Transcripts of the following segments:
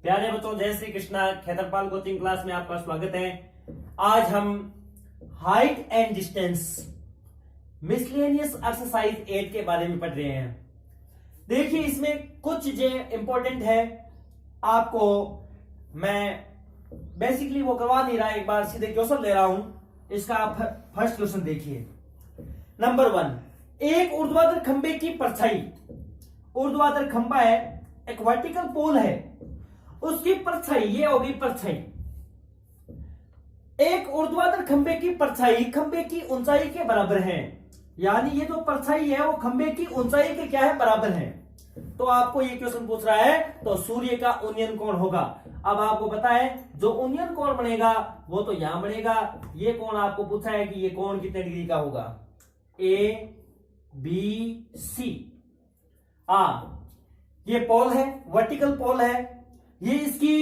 प्यारे बच्चों, जय श्री कृष्णा। खेतरपाल कोचिंग क्लास में आपका स्वागत है। आज हम height and distance miscellaneous exercise 8 के बारे में पढ़ रहे हैं। देखिए, इसमें कुछ चीजें इंपॉर्टेंट है, आपको मैं बेसिकली वो करवा नहीं रहा, एक बार सीधे क्वेश्चन ले रहा हूं। इसका आप फर्स्ट क्वेश्चन देखिए। नंबर 1, एक ऊर्ध्वाधर खंबे की परछाई, ऊर्ध्वाधर खंबा है, एक वर्टिकल पोल है, उसकी परछाई ये होगी परछाई। एक ऊर्ध्वाधर खंबे की परछाई खंबे की ऊंचाई के बराबर है, यानी ये जो परछाई है वो खंबे की ऊंचाई के क्या है, बराबर है। तो आपको ये क्वेश्चन पूछ रहा है तो सूर्य का उन्नयन कोण होगा। अब आपको पता है जो उन्नयन कोण बनेगा वो तो यहां बनेगा। ये कोण आपको पूछा है कि ये कोण कितने डिग्री का होगा, ए बी सी। ये पोल है, वर्टिकल पोल है, ये इसकी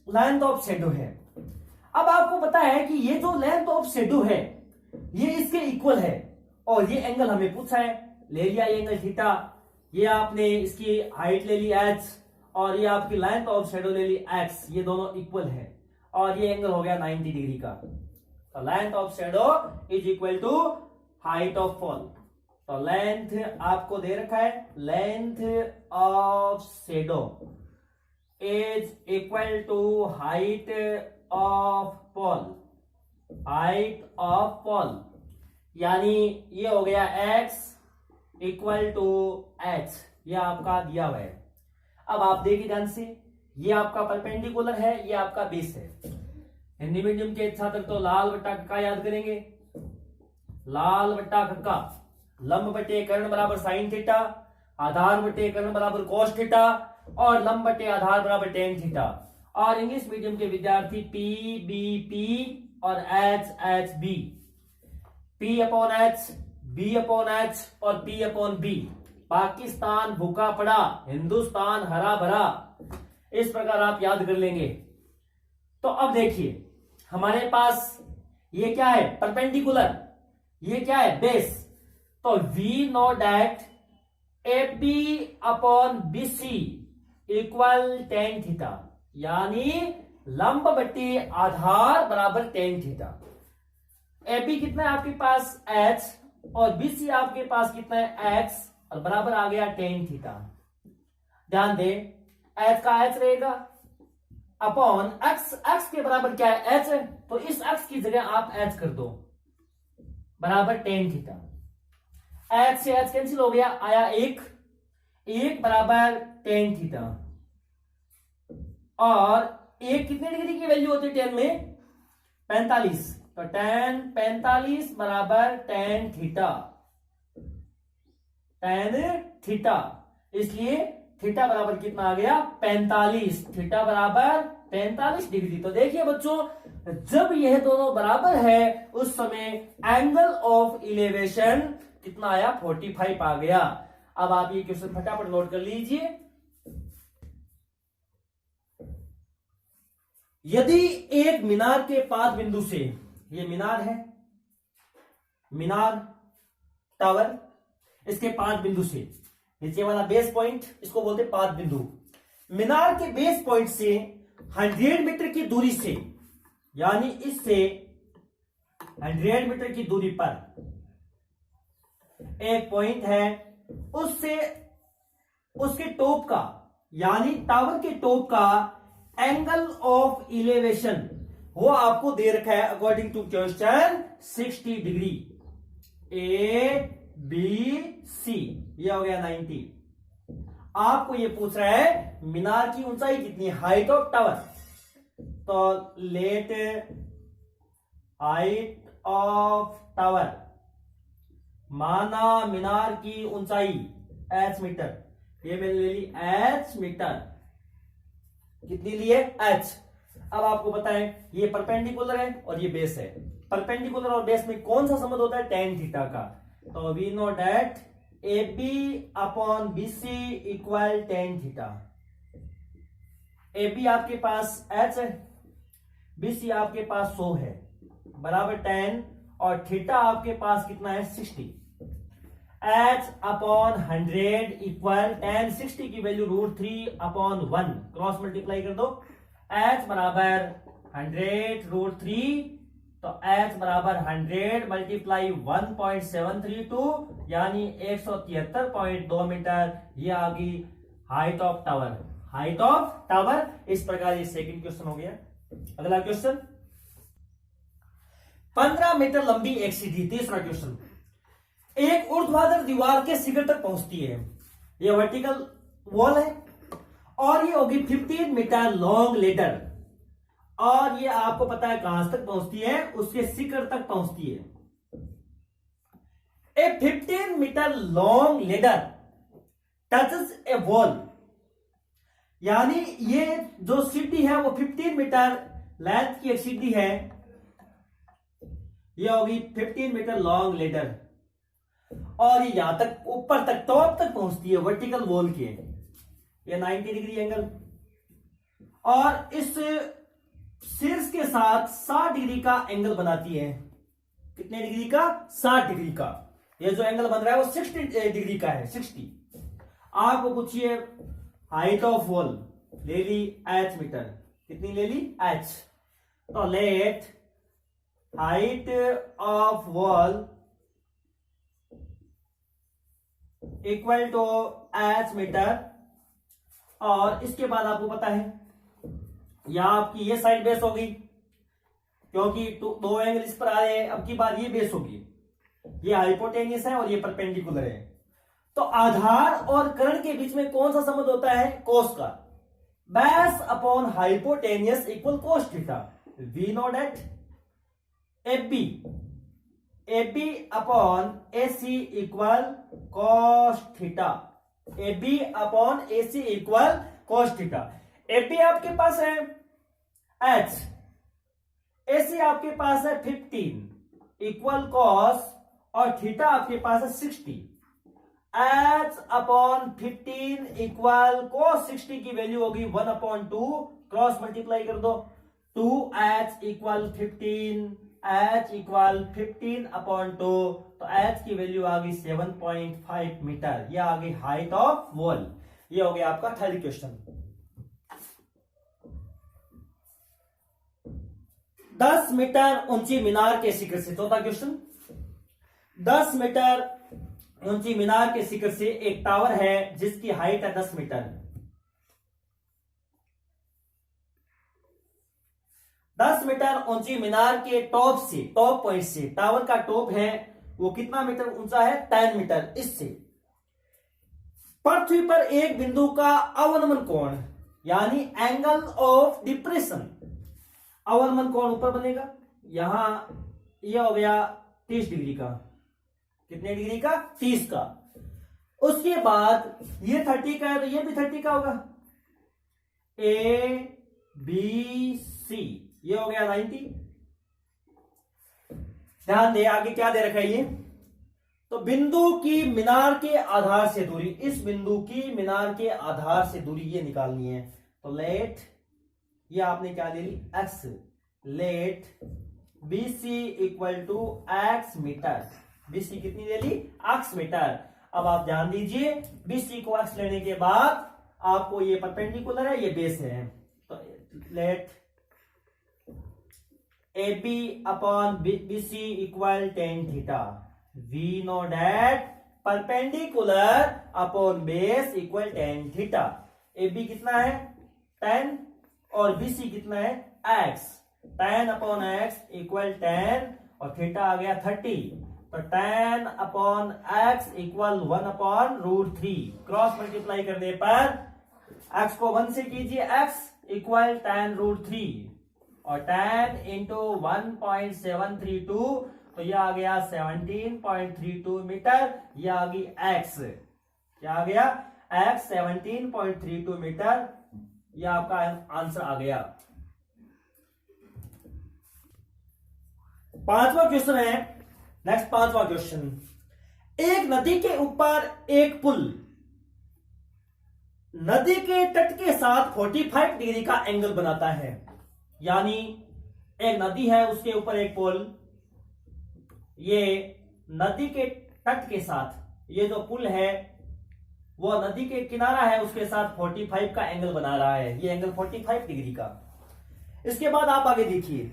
लेंथ ऑफ शेडो है। अब आपको पता है कि ये जो लेंथ ऑफ शेडो है ये इसके इक्वल है, और ये एंगल हमें पूछा है, ले लिया ये एंगल थीटा। ये आपने इसकी हाइट ले ली h, और ये आपकी लेंथ ऑफ शेडो ले ली x, ये दोनों इक्वल है, और ये एंगल हो गया 90 डिग्री का। तो length of shadow is equal to height of pole. तो लेंथ आपको दे रखा है, length of shadow is equal to height of pole, height of pole, यानी ये हो गया x इक्वल टू h, ये आपका दिया हुआ है। अब आप देखिए ध्यान से, ये आपका परपेंडिकुलर है, ये आपका बेस है। हिंदी मीडियम के छात्र तो लाल बट्टा कक्का याद करेंगे। लाल बट्टा कक्का, लंब बटे कर्ण बराबर साइन थीटा, आधार बटे कर्ण बराबर कोस थीटा, और लंब बटे आधार बराबर टेन थीटा। और इंग्लिश मीडियम के विद्यार्थी पी बी पी और H H B, P upon H, B upon H और पी अपॉन बी। पाकिस्तान भूखा पड़ा, हिंदुस्तान हरा भरा, इस प्रकार आप याद कर लेंगे। तो अब देखिए, हमारे पास ये क्या है, परपेंडिकुलर, ये क्या है, बेस। तो we know that A B upon B C equal tan theta, यानी लंब बटे आधार बराबर टेन थीटा। ए बी कितना है आपके पास h, और बी सी आपके पास कितना है x, और बराबर आ गया टेन थीटा। ध्यान दे, h का h रहेगा अपॉन x, x के बराबर क्या है, h है, तो इस x की जगह आप h कर दो, बराबर टेन थीटा। h से h कैंसिल हो गया, आया एक, एक बराबर टेन थीटा। और एक कितने डिग्री की वैल्यू होती है टेन में, 45, तो टेन 45 बराबर टेन थीटा, टेन थीटा। इसलिए थीटा बराबर कितना आ गया, 45, थीटा बराबर 45 डिग्री। तो देखिए बच्चों, जब यह दोनों बराबर है उस समय एंगल ऑफ इलेवेशन कितना आया, 45 आ गया। अब आप ये क्वेश्चन फटाफट नोट कर लीजिए। यदि एक मीनार के पाद बिंदु से, ये मीनार है, मीनार टावर, इसके पाद बिंदु से, नीचे वाला बेस पॉइंट, इसको बोलते हैं पाद बिंदु। मीनार के बेस पॉइंट से 100 मीटर की दूरी से, यानी इससे 100 मीटर की दूरी पर एक पॉइंट है, उससे उसके टॉप का, यानी टावर के टॉप का एंगल ऑफ इलेवेशन वो आपको दे रखा है according to question 60 degree. A B C, ये हो गया 90। आपको ये पूछ रहा है मीनार की ऊंचाई कितनी, हाइट ऑफ टावर। तो लेट हाइट ऑफ टावर, माना मीनार की ऊंचाई h मीटर, ये मैंने ले ली h मीटर, कितनी ली है, h। अब आपको पता है ये परपेंडिकुलर है और ये बेस है। परपेंडिकुलर और बेस में कौन सा संबंध होता है, टेन थीटा का। तो we know that A B upon B C equal tan theta. A B आपके पास h है, बी सी आपके पास 100 है, बराबर 10, और थीटा आपके पास कितना है, 60। h अपॉन 100 इक्वल 10, 60 की वैल्यू √3 अपॉन 1, क्रॉस मल्टीप्लाई कर दो, h बराबर 100√3, तो h बराबर 100 मल्टीप्लाई 1.732 यानी 173.2 मीटर। ये आ गई height of tower. Height of tower. इस प्रकार ये सेकंड क्वेश्चन हो गया। अगला क्वेश्चन, 15 मीटर लंबी एक सीढ़ी। तीसरा क्वेश्चन, एक ऊर्ध्वाधर दीवार के शिखर तक पहुंचती है। ये वर्टिकल वॉल है और ये होगी 15 मीटर लॉन्ग लेडर, और ये आपको पता है कहां तक पहुंचती है, उसके शिखर तक पहुंचती है। ए 15 मीटर लॉन्ग लेडर टचेस ए वॉल, यानी ये जो सीढ़ी है वो 15 मीटर लेंथ की एक सीढ़ी है। ये होगी 15 मीटर लॉन्ग लेडर, और ये यहां तक ऊपर तक टॉप तक पहुंचती है वर्टिकल वॉल के। ये 90 डिग्री एंगल, और इस शीर्ष के साथ 60 डिग्री का एंगल बनाती है। कितने डिग्री का? 60 डिग्री का। ये जो एंगल बन रहा है वो 60 डिग्री का है, 60। आपको पूछिए हाइट ऑफ वॉल, ले ली h मीटर। कितनी ले ली? h। तो let height of wall equal to h metre, और इसके बाद आपको पता है यहां आपकी ये साइड बेस होगी, क्योंकि दो एंगल इस पर आ रहे हैं। अब की बार ये बेस होगी, ये हाइपोटेनियस है और ये परपेंडिकुलर है। तो आधार और कर्ण के बीच में कौन सा संबंध होता है? कोस का। Base upon hypotenuse equal cos theta. We know that AB upon AC equal cos theta. AB upon AC equal cos theta. AB आपके पास है h, AC आपके पास है 15 इक्वल कॉस, और थीटा आपके पास है 60। h अपॉन 15 इक्वल कॉस 60 की value होगी 1/2, cross multiply कर दो, 2h इक्वल 15, h इक्वल 15/2, तो h की वैल्यू आ गई 7.5 मीटर। ये आ गई हाइट ऑफ वॉल। ये हो गया आपका थर्ड क्वेश्चन। 10 मीटर ऊंची मीनार के शिखर से, चौथा क्वेश्चन, 10 मीटर ऊंची मीनार के शिखर से एक टावर है जिसकी हाइट है 10 मीटर। 10 मीटर ऊंची मीनार के टॉप से, टॉप पॉइंट से टावर का टॉप है वो कितना मीटर ऊंचा है? 10 मीटर। इससे पृथ्वी पर एक बिंदु का अवनमन कोण, यानी एंगल ऑफ डिप्रेशन, अवनमन कोण ऊपर बनेगा। यहां यह हो गया 30 डिग्री का। कितने डिग्री का? 30 का। उसके बाद ये 30 का है तो ये भी 30 का होगा। ABC, ये हो गया 90। ध्यान दे आगे क्या दे रखा है ये, तो बिंदु की मीनार के आधार से दूरी, इस बिंदु की मीनार के आधार से दूरी ये निकालनी है। तो लेट, ये आपने क्या ले ली? x। Let BC equal to x metre. BC कितनी ले ली? x metre. अब आप ध्यान दीजिए, BC को x लेने के बाद आपको ये परपेंडिकुलर है, ये बेस है, तो let AB upon BC equal tan theta. We know that perpendicular upon base equal tan theta. AB कितना है? 10, और BC कितना है? x। 10 अपॉन x इक्वल 10, और थीटा आ गया 30, तो 10 upon x equal 1/√3। Cross multiply करने पर x को 1 से कीजिए, x इक्वल 10√3, और 10 इंटू 1.732, तो यह आ गया 17.32 मीटर। यह आ गई x, क्या आ गया? x 17.32 metre. यह आपका आंसर आ गया। पांचवा क्वेश्चन है, नेक्स्ट पांचवा क्वेश्चन, एक नदी के ऊपर एक पुल नदी के तट के साथ 45 डिग्री का एंगल बनाता है। यानी एक नदी है, उसके ऊपर एक पुल, ये नदी के तट के साथ, ये जो पुल है वो नदी के किनारा है, उसके साथ 45 का एंगल बना रहा है। ये एंगल 45 डिग्री का। इसके बाद आप आगे देखिए,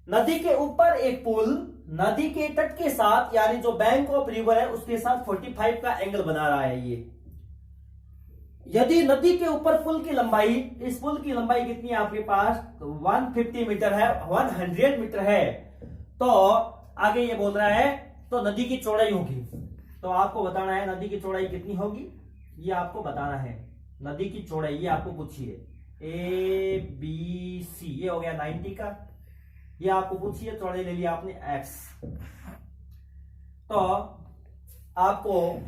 नदी के ऊपर एक पुल नदी के तट के साथ यानी जो बैंक ऑफ रिवर है उसके साथ 45 का एंगल बना रहा है। ये यदि नदी के ऊपर पुल की लंबाई, इस पुल की लंबाई कितनी है आपके पास, तो 150 मीटर है, 100 मीटर है, तो आगे ये बोल रहा है तो नदी की चौड़ाई होगी, तो आपको बताना है नदी की चौड़ाई कितनी होगी, ये आपको बताना है। नदी की चौड़ाई ये आपको पूछिए, ए बी सी, ये हो गया 90 का, ये आपको पूछिए, चौड़ाई ले लिया आपने x, तो आपको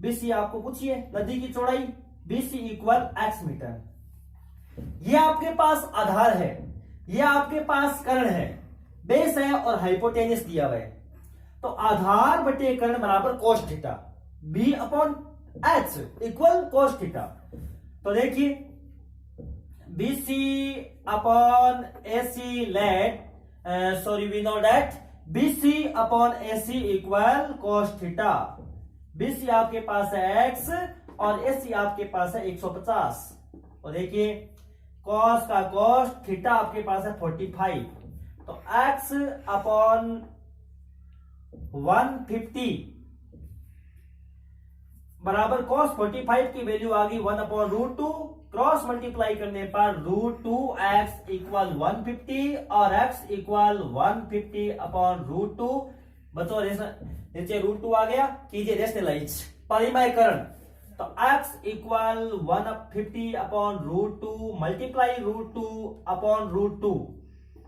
बीसी आपको पूछिए नदी की चौड़ाई, बीसी इक्वल x मीटर। ये आपके पास आधार है, ये आपके पास कर्ण है, बेस है और हाइपोटेनियस दिया हुआ है, तो आधार बटे कर्ण बराबर cos theta, B upon H equal cos theta. तो देखिए BC upon AC let, sorry we know that BC upon AC equal cos theta. BC आपके पास है x और AC आपके पास है 150, और देखिए cos का cos, थीटा आपके पास है 45, तो x अपॉन 150 बराबर cos 45 की वैल्यू आ गई 1/√2, क्रॉस मल्टीप्लाई करने पर √2x इक्वल 150 और x इक्वल 150/√2, बच्चों नीचे √2 आ गया, कीजिए रेशनलाइज परिमयकरण, तो x इक्वल 150/√2 मल्टीप्लाई √2/√2,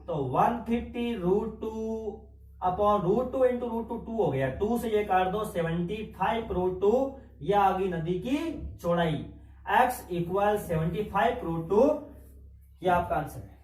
तो 150√2/√2 इंटू √2 हो गया, 2 से ये काट दो 75√2, यह आ गई नदी की चौड़ाई, x इक्वल 75√2, यह आपका आंसर है।